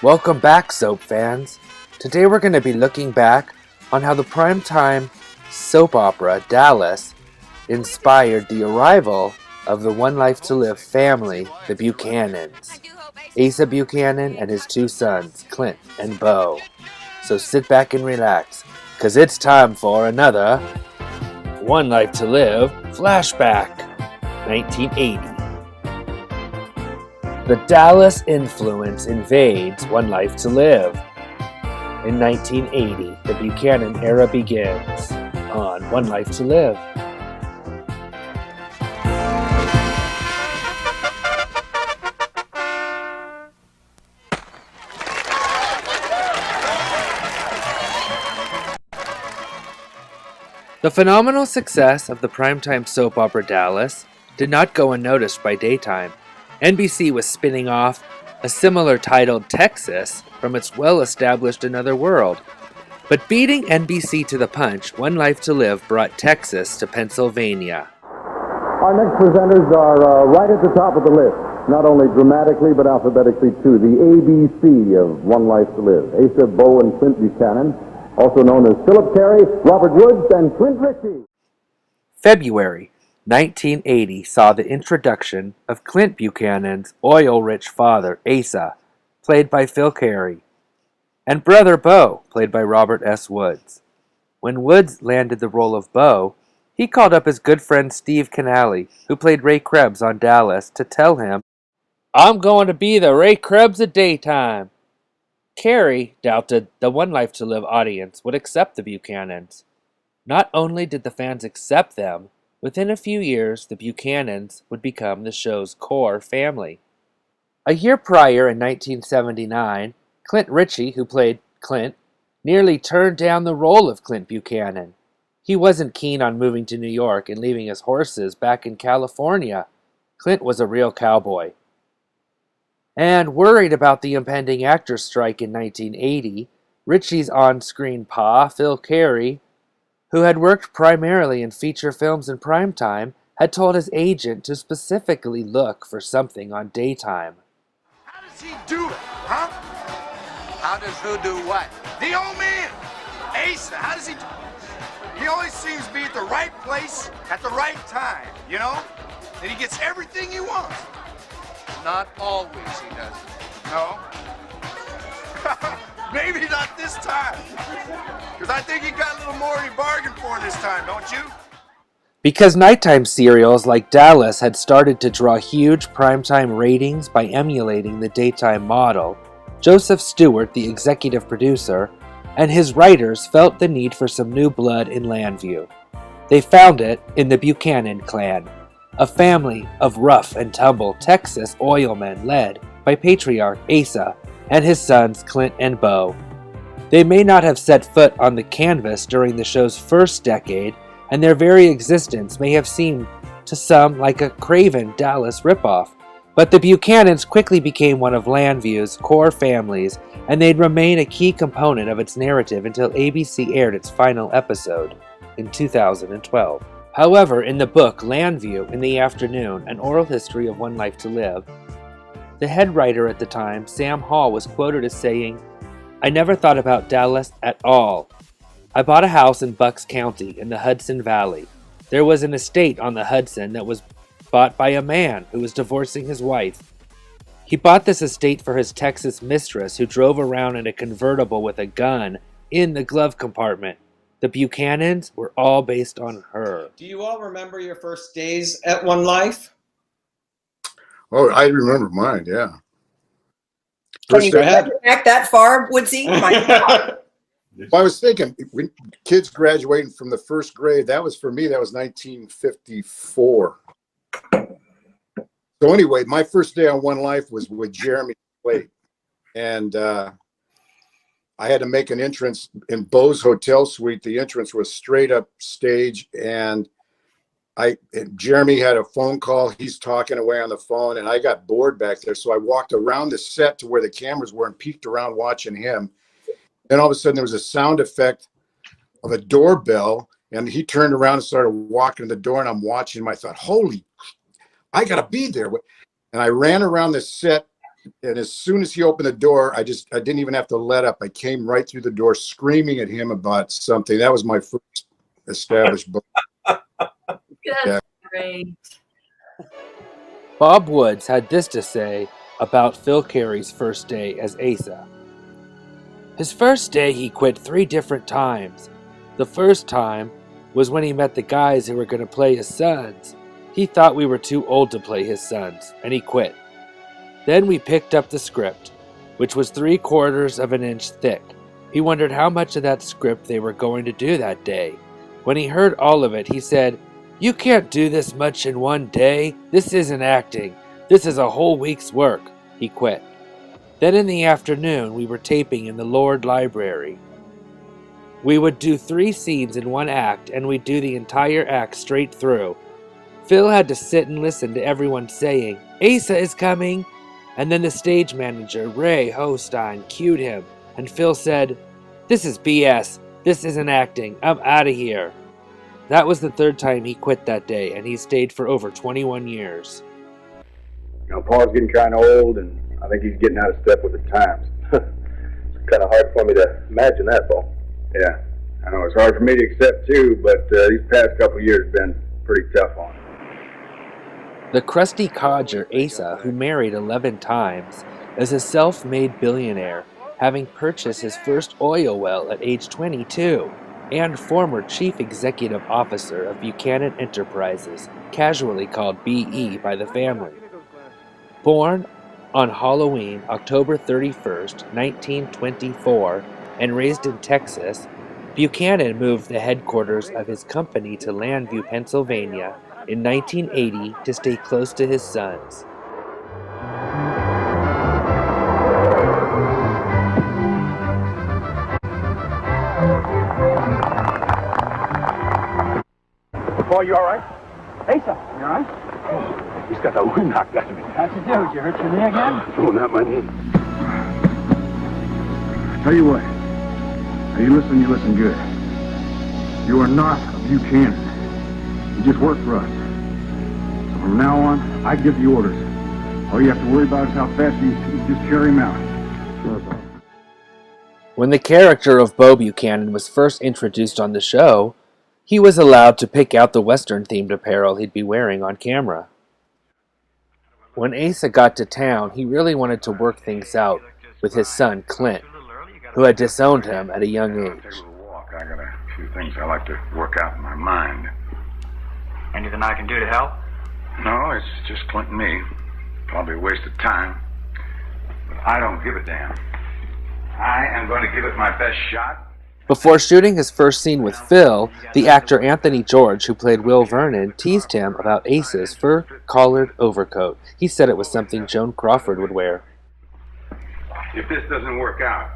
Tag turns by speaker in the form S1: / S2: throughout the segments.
S1: Welcome back, soap fans. Today we're going to be looking back on how the primetime soap opera Dallas inspired the arrival of the One Life to Live family, the Buchanans. Asa Buchanan and his two sons, Clint and Beau. So sit back and relax, because it's time for another One Life to Live flashback, 1980. The Dallas influence invades One Life to Live. In 1980, the Buchanan era begins on One Life to Live. The phenomenal success of the primetime soap opera Dallas did not go unnoticed by daytime. NBC was spinning off a similar titled Texas from its well-established Another World. But beating NBC to the punch, One Life to Live brought Texas to Pennsylvania.
S2: Our next presenters are right at the top of the list, not only dramatically but alphabetically too. The ABC of One Life to Live. Asa, Beau, and Clint Buchanan, also known as Philip Carey, Robert Woods, and Clint Ritchie.
S1: February 1980 saw the introduction of Clint Buchanan's oil-rich father, Asa, played by Phil Carey, and brother Beau, played by Robert S. Woods. When Woods landed the role of Beau, he called up his good friend Steve Canale, who played Ray Krebs on Dallas, to tell him, "I'm going to be the Ray Krebs of daytime." Carey doubted the One Life to Live audience would accept the Buchanans. Not only did the fans accept them, within a few years the Buchanans would become the show's core family. A year prior, in 1979, Clint Ritchie, who played Clint, nearly turned down the role of Clint Buchanan. He wasn't keen on moving to New York and leaving his horses back in California. Clint was a real cowboy. And worried about the impending actors' strike in 1980, Ritchie's on-screen pa, Phil Carey, who had worked primarily in feature films in primetime, had told his agent to specifically look for something on daytime.
S3: How does he do it, huh? How does who do what? The old man, Asa, how does he do it? He always seems to be at the right place at the right time, you know? And he gets everything he wants. Not always he does. No? Maybe not this time. Because I think he got a little more than he bargained for this time, don't you?
S1: Because nighttime serials like Dallas had started to draw huge primetime ratings by emulating the daytime model, Joseph Stewart, the executive producer, and his writers felt the need for some new blood in Landview. They found it in the Buchanan clan, a family of rough and tumble Texas oilmen led by patriarch Asa and his sons Clint and Beau. They may not have set foot on the canvas during the show's first decade, and their very existence may have seemed to some like a craven Dallas ripoff. But the Buchanans quickly became one of Landview's core families, and they'd remain a key component of its narrative until ABC aired its final episode in 2012. However, in the book Landview in the Afternoon, An Oral History of One Life to Live, the head writer at the time, Sam Hall, was quoted as saying, "I never thought about Dallas at all. I bought a house in Bucks County in the Hudson Valley. There was an estate on the Hudson that was bought by a man who was divorcing his wife. He bought this estate for his Texas mistress, who drove around in a convertible with a gun in the glove compartment. The Buchanans were all based on her."
S4: Do you all remember your first days at One Life?
S5: Oh, I remember mine, yeah.
S6: Can you back that far, Woodsy? My God.
S5: Well, I was thinking, when kids graduating from the first grade, that was, for me, that was 1954. So anyway, my first day on One Life was with Jeremy Slate. And I had to make an entrance in Beau's hotel suite. The entrance was straight up stage, and Jeremy had a phone call. He's talking away on the phone, and I got bored back there. So I walked around the set to where the cameras were and peeked around watching him. Then all of a sudden there was a sound effect of a doorbell, and he turned around and started walking to the door, and I'm watching him. I thought, holy, I got to be there. And I ran around the set And as soon as he opened the door, I didn't even have to let up. I came right through the door screaming at him about something. That was my first established book.
S7: That's great.
S1: Bob Woods had this to say about Phil Carey's first day as Asa. His first day he quit 3 different times. The first time was when he met the guys who were going to play his sons. He thought we were too old to play his sons, and he quit. Then we picked up the script, which was 3/4 of an inch thick. He wondered how much of that script they were going to do that day. When he heard all of it, he said, "You can't do this much in one day. This isn't acting. This is a whole week's work." He quit. Then in the afternoon, we were taping in the Lord Library. We would do 3 scenes in one act, and we'd do the entire act straight through. Phil had to sit and listen to everyone saying, "Asa is coming!" And then the stage manager, Ray Hostein, cued him, and Phil said, "This is BS. This isn't acting. I'm out of here." That was the 3rd time he quit that day, and he stayed for over 21 years.
S2: Paul's getting kind of old, and I think he's getting out of step with the times. It's kind of hard for me to imagine that, Paul. Yeah, I know it's hard for me to accept too, but these past couple of years have been pretty tough on him.
S1: The crusty codger Asa, who married 11 times, is a self-made billionaire, having purchased his first oil well at age 22, and former chief executive officer of Buchanan Enterprises, casually called BE by the family. Born on Halloween, October 31st, 1924, and raised in Texas, Buchanan moved the headquarters of his company to Landview, Pennsylvania in 1980 to stay close to his sons.
S2: Paul, you all right? Asa, you all right? He's got the wind knocked out of me. How'd you do? Did you hurt your knee again? No, not my knee.
S8: Tell you what. Now you listen good. You are not a Buchanan. You just work for us. So from now on, I give the orders. All you have to worry about is how fast you just carry him out. Sure, Bob.
S1: When the character of Bo Buchanan was first introduced on the show, he was allowed to pick out the Western-themed apparel he'd be wearing on camera. When Asa got to town, he really wanted to work things out with his son, Clint, who had disowned him at a young age.
S9: I got a few things I like to work out in my mind.
S10: Anything I can do to help?
S9: No, it's just Clint and me. Probably a waste of time. But I don't give a damn. I am going to give it my best shot.
S1: Before shooting his first scene with Phil, the actor Anthony George, who played Will Vernon, teased him about Asa's fur-collared overcoat. He said it was something Joan Crawford would wear.
S9: If this doesn't work out,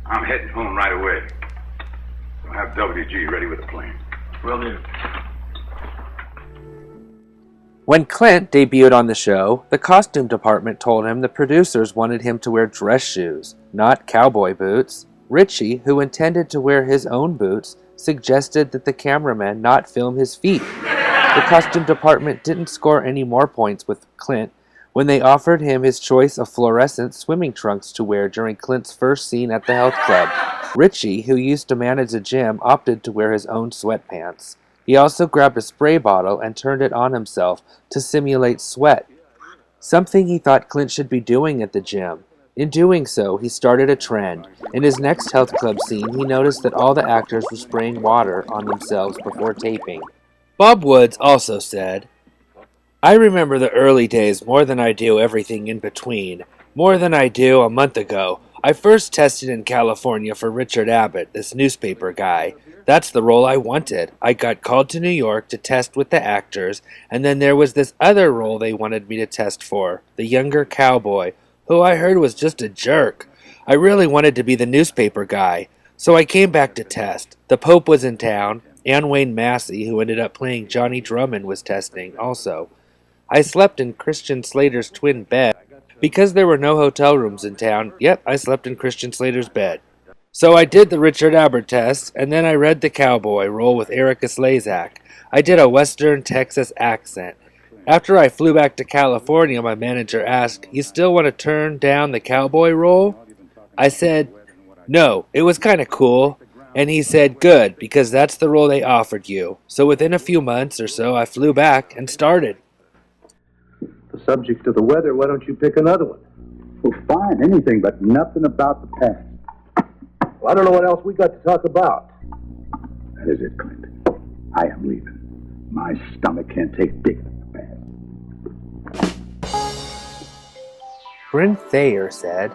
S9: I'm heading home right away. I'll have WG ready with a plane.
S10: Will do.
S1: When Clint debuted on the show, the costume department told him the producers wanted him to wear dress shoes, not cowboy boots. Richie, who intended to wear his own boots, suggested that the cameraman not film his feet. The costume department didn't score any more points with Clint when they offered him his choice of fluorescent swimming trunks to wear during Clint's first scene at the health club. Richie, who used to manage a gym, opted to wear his own sweatpants. He also grabbed a spray bottle and turned it on himself to simulate sweat, something he thought Clint should be doing at the gym. In doing so, he started a trend. In his next health club scene, he noticed that all the actors were spraying water on themselves before taping. Bob Woods also said, "I remember the early days more than I do everything in between, more than I do a month ago. I first tested in California for Richard Abbott, this newspaper guy. That's the role I wanted. I got called to New York to test with the actors, and then there was this other role they wanted me to test for, the younger cowboy, who I heard was just a jerk. I really wanted to be the newspaper guy, so I came back to test. The Pope was in town, and Wayne Massey, who ended up playing Johnny Drummond, was testing also. I slept in Christian Slater's twin bed. Because there were no hotel rooms in town, I slept in Christian Slater's bed. So I did the Richard Abbott test, and then I read the cowboy role with Erica Slezak. I did a Western Texas accent. After I flew back to California, my manager asked, "You still want to turn down the cowboy role?" I said, "No, it was kind of cool." And he said, "Good, because that's the role they offered you." So within a few months or so, I flew back and started.
S8: The subject of the weather, why don't you pick another one? Well, fine, anything, but nothing about the past. Well, I don't know what else we got to talk about. That is it, Clint. I am leaving. My stomach can't take digging in the past.
S1: Bryn Thayer said,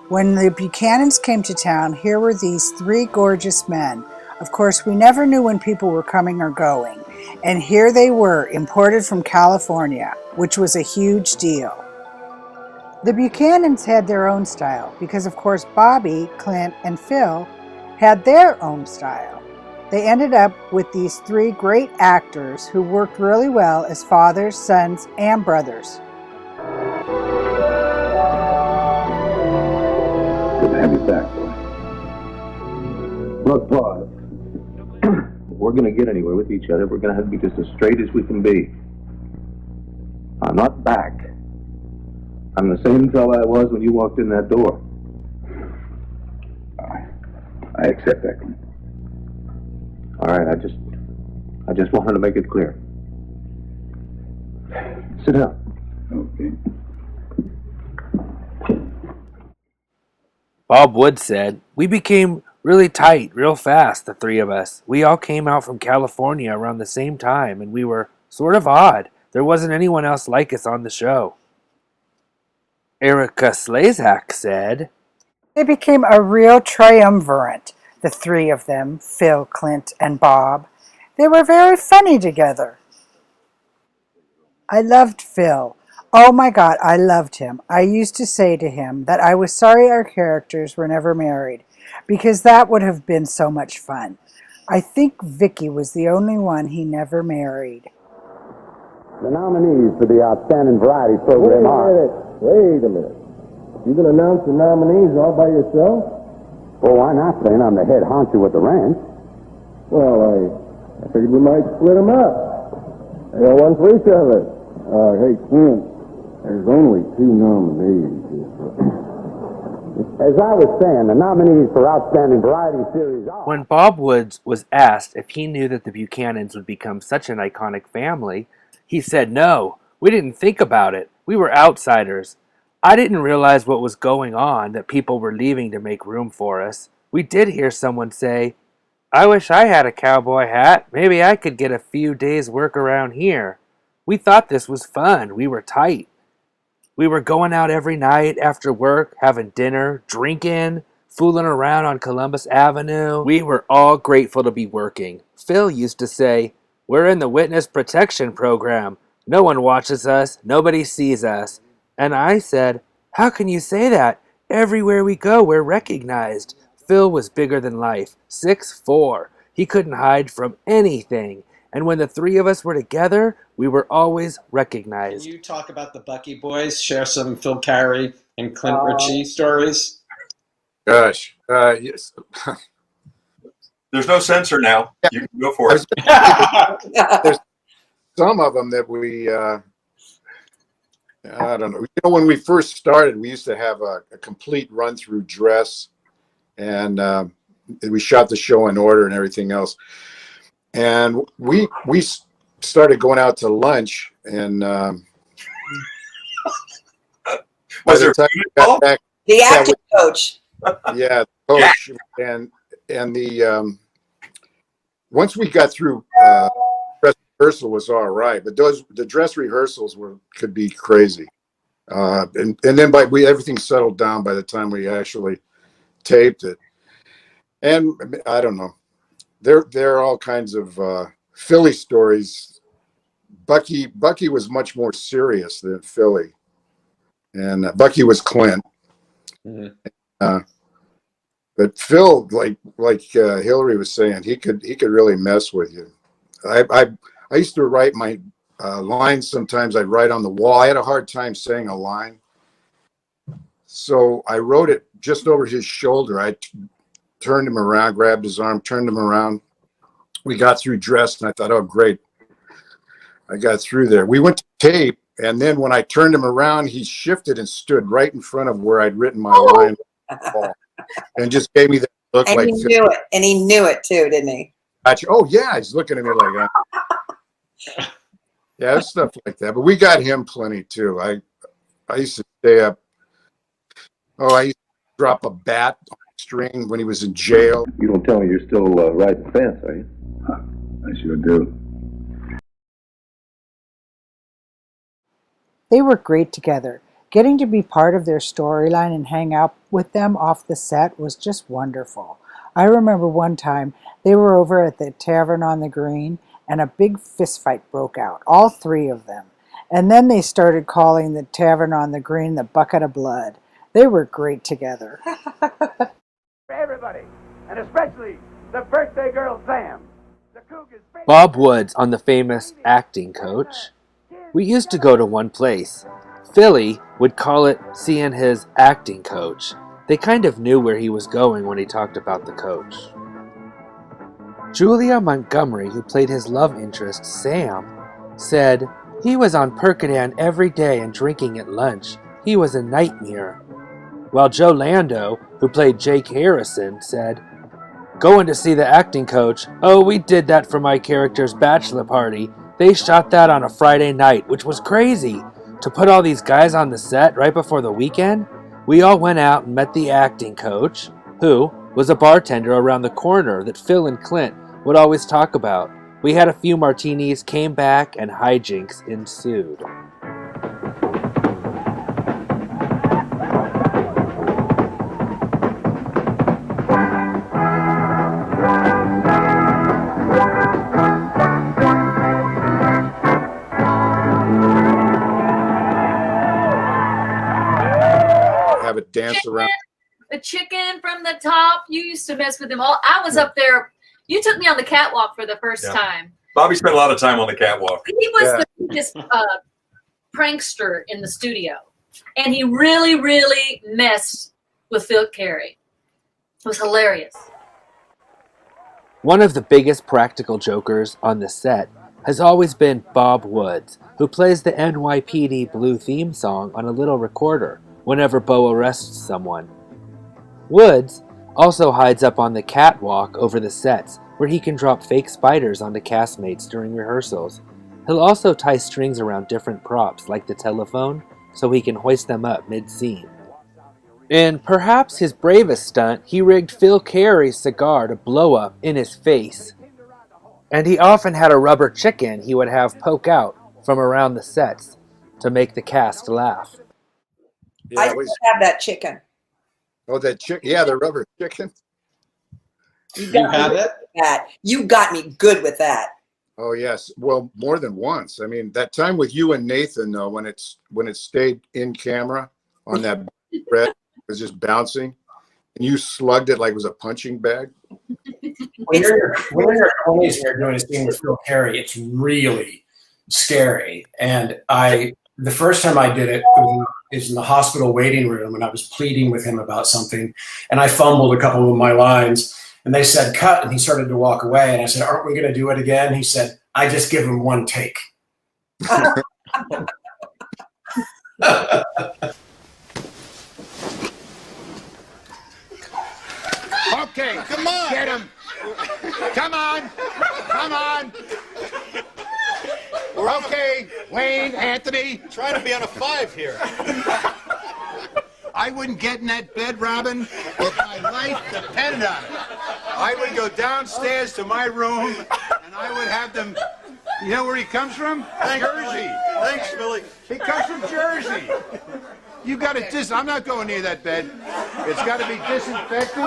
S11: When the Buchanans came to town, here were these three gorgeous men. Of course, we never knew when people were coming or going. And here they were, imported from California, which was a huge deal. The Buchanans had their own style because, of course, Bobby, Clint, and Phil had their own style. They ended up with these three great actors who worked really well as fathers, sons, and brothers.
S8: Good to have you back, boy. Look, boss, if we're going to get anywhere with each other, we're going to have to be just as straight as we can be. I'm not back. I'm the same fellow I was when you walked in that door. I accept that, Clint. All right, I just wanted to make it clear. Sit down. Okay.
S1: Bob Wood said, "We became really tight real fast, the three of us. We all came out from California around the same time, and we were sort of odd. There wasn't anyone else like us on the show." Erica Slazak said,
S11: They became a real triumvirate, the three of them, Phil, Clint, and Bob. They were very funny together. I loved Phil. Oh my God, I loved him. I used to say to him that I was sorry our characters were never married, because that would have been so much fun. I think Vicky was the only one he never married.
S2: The nominees for the Outstanding Variety Program are...
S12: Wait a minute. You can announce the nominees all by yourself?
S2: Well, why not, then? I'm the head honcho at the ranch.
S12: Well, I figured we might split them up. They got one for each of us. Hey, Clint, there's only two nominees.
S2: As I was saying, the nominees for Outstanding Variety Series are...
S1: When Bob Woods was asked if he knew that the Buchanans would become such an iconic family, he said no. We didn't think about it. We were outsiders. I didn't realize what was going on, that people were leaving to make room for us. We did hear someone say, "I wish I had a cowboy hat. Maybe I could get a few days' work around here." We thought this was fun. We were tight. We were going out every night after work, having dinner, drinking, fooling around on Columbus Avenue. We were all grateful to be working. Phil used to say, "We're in the witness protection program. No one watches us. Nobody sees us." And I said, "How can you say that? Everywhere we go, we're recognized." Phil was bigger than life, 6'4". He couldn't hide from anything. And when the three of us were together, we were always recognized.
S4: Can you talk about the Bucky boys? Share some Phil Carey and Clint Ritchie stories?
S5: Gosh, yes.
S13: There's no censor now. You can go for it.
S5: There's some of them that we, I don't know. You know, when we first started, we used to have a complete run-through dress, and we shot the show in order and everything else. And we started going out to lunch, and
S13: was there
S5: back,
S6: the acting coach?
S5: Yeah, the coach, and the once we got through dress rehearsal was all right, but the dress rehearsals could be crazy, and then everything settled down by the time we actually taped it. And I don't know, there are all kinds of Philly stories. Bucky was much more serious than Philly, and Bucky was Clint. Mm-hmm. But Phil, like Hillary was saying, he could really mess with you. I used to write my lines sometimes. I'd write on the wall. I had a hard time saying a line, so I wrote it just over his shoulder. I turned him around, grabbed his arm, turned him around. We got through dressed, and I thought, oh, great. I got through there. We went to tape, and then when I turned him around, he shifted and stood right in front of where I'd written my line, and just gave me that look
S6: And
S5: like.
S6: he knew it, and he knew it too, didn't he?
S5: Oh yeah, he's looking at me like, yeah, stuff like that. But we got him plenty too. I used to stay up. Oh, I used to drop a bat on a string when he was in jail.
S12: You don't tell me you're still riding the fence, are you? I sure do.
S11: They were great together. Getting to be part of their storyline and hang out with them off the set was just wonderful. I remember one time they were over at the Tavern on the Green and a big fist fight broke out, all three of them. And then they started calling the Tavern on the Green the Bucket of Blood. They were great together.
S14: For everybody, and especially the birthday girl Sam.
S1: Bob Woods on the famous acting coach. We used to go to one place. Philly would call it seeing his acting coach. They kind of knew where he was going when he talked about the coach. Julia Montgomery, who played his love interest, Sam, said he was on Percodan every day and drinking at lunch. He was a nightmare. While Joe Lando, who played Jake Harrison, said, going to see the acting coach. Oh, we did that for my character's bachelor party. They shot that on a Friday night, which was crazy. To put all these guys on the set right before the weekend, we all went out and met the acting coach, who was a bartender around the corner that Phil and Clint would always talk about. We had a few martinis, came back, and hijinks ensued.
S5: Have a dance around.
S7: The chicken from the top. You used to mess with him all. I was up there. You took me on the catwalk for the first time.
S13: Bobby spent a lot of time on the catwalk.
S7: He was the biggest prankster in the studio. And he really, really messed with Phil Carey. It was hilarious.
S1: One of the biggest practical jokers on the set has always been Bob Woods, who plays the NYPD Blue theme song on a little recorder whenever Bo arrests someone. Woods also hides up on the catwalk over the sets, where he can drop fake spiders onto castmates during rehearsals. He'll also tie strings around different props, like the telephone, so he can hoist them up mid-scene. In perhaps his bravest stunt, he rigged Phil Carey's cigar to blow up in his face. And he often had a rubber chicken he would have poke out from around the sets to make the cast laugh.
S5: Yeah,
S6: I still have that chicken.
S5: Oh, that chicken. Yeah, the rubber chicken.
S6: You have it? That. You got me good with that.
S5: Oh yes, well, more than once. I mean, that time with you and Nathan, though, when it stayed in camera on that bread, it was just bouncing, and you slugged it like it was a punching bag.
S15: When you're in your 20s and you're doing a scene with Phil Carey, it's really scary. And the first time I did it was in the hospital waiting room, and I was pleading with him about something, and I fumbled a couple of my lines, and they said, cut, and he started to walk away, and I said, aren't we going to do it again? He said, I just give him one take.
S14: Okay, come on. Get him. Come on. Come on. Okay, Wayne, Anthony.
S3: Trying to be on a 5 here.
S14: I wouldn't get in that bed, Robin, if my life depended on it. I would go downstairs to my room, and I would have them. You know where he comes from? Jersey.
S3: Thanks, Billy.
S14: He comes from Jersey. You got to I'm not going near that bed. It's got to be disinfected.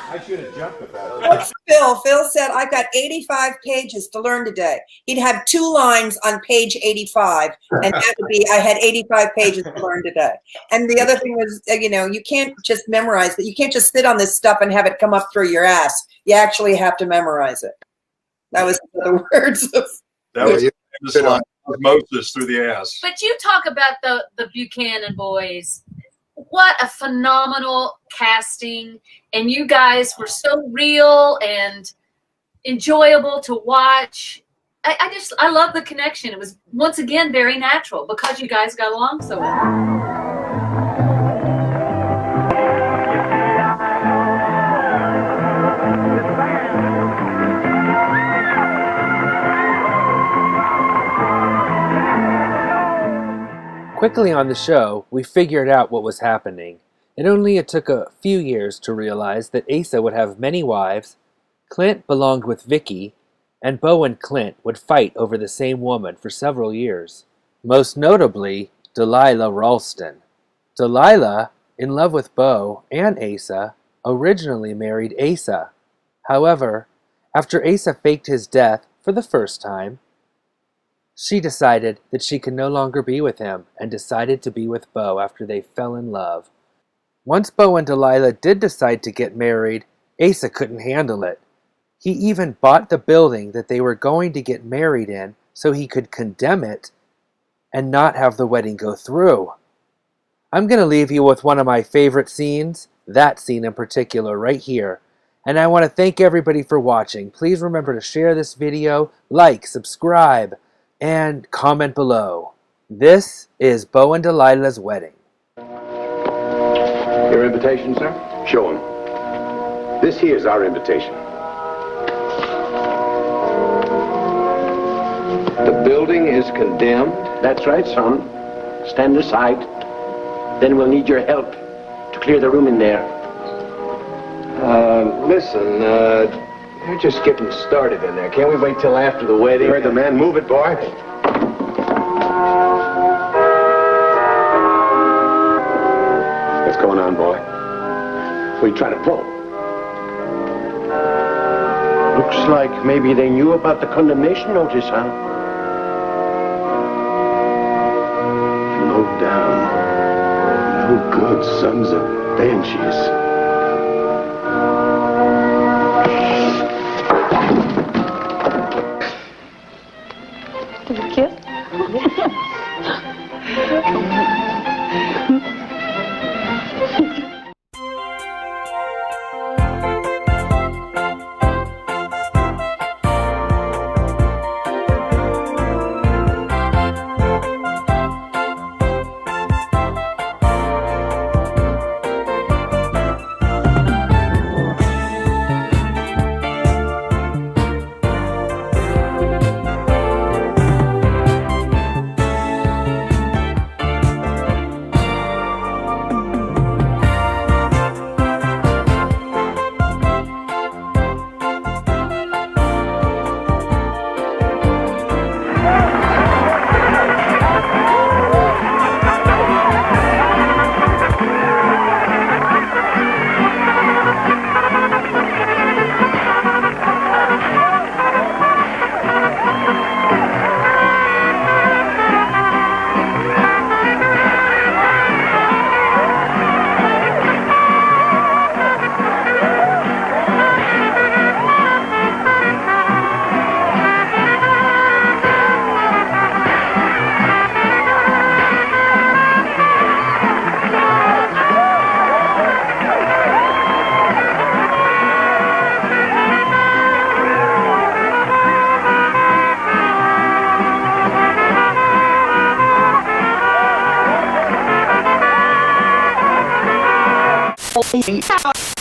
S14: I should have jumped about it.
S6: What's Phil? Phil said, I've got 85 pages to learn today. He'd have 2 lines on page 85, and that would be, I had 85 pages to learn today. And the other thing was, you can't just memorize it. You can't just sit on this stuff and have it come up through your ass. You actually have to memorize it. That was the words of
S13: that was osmosis through the ass.
S7: But you talk about the Buchanan boys. What a phenomenal casting. And you guys were so real and enjoyable to watch. I love the connection. It was once again very natural because you guys got along so well.
S1: Quickly on the show, we figured out what was happening. It took a few years to realize that Asa would have many wives, Clint belonged with Vicky, and Bo and Clint would fight over the same woman for several years. Most notably, Delilah Ralston. Delilah, in love with Bo and Asa, originally married Asa. However, after Asa faked his death for the first time, she decided that she could no longer be with him and decided to be with Bo after they fell in love. Once Bo and Delilah did decide to get married, Asa couldn't handle it. He even bought the building that they were going to get married in so he could condemn it and not have the wedding go through. I'm going to leave you with one of my favorite scenes, that scene in particular right here. And I want to thank everybody for watching. Please remember to share this video, like, subscribe, and comment below. This is Bo and Delilah's wedding.
S16: Your invitation, sir? Show him. This here's our invitation. The building is condemned? That's right, son. Stand aside. Then we'll need your help to clear the room in there. Listen, you're just getting started in there. Can't we wait till after the wedding? You heard the man. Move it, boy. What's going on, boy? What are you trying to pull? Looks like maybe they knew about the condemnation notice, huh? Low down, no good sons of banshees.
S17: Did you kiss?
S18: Hey.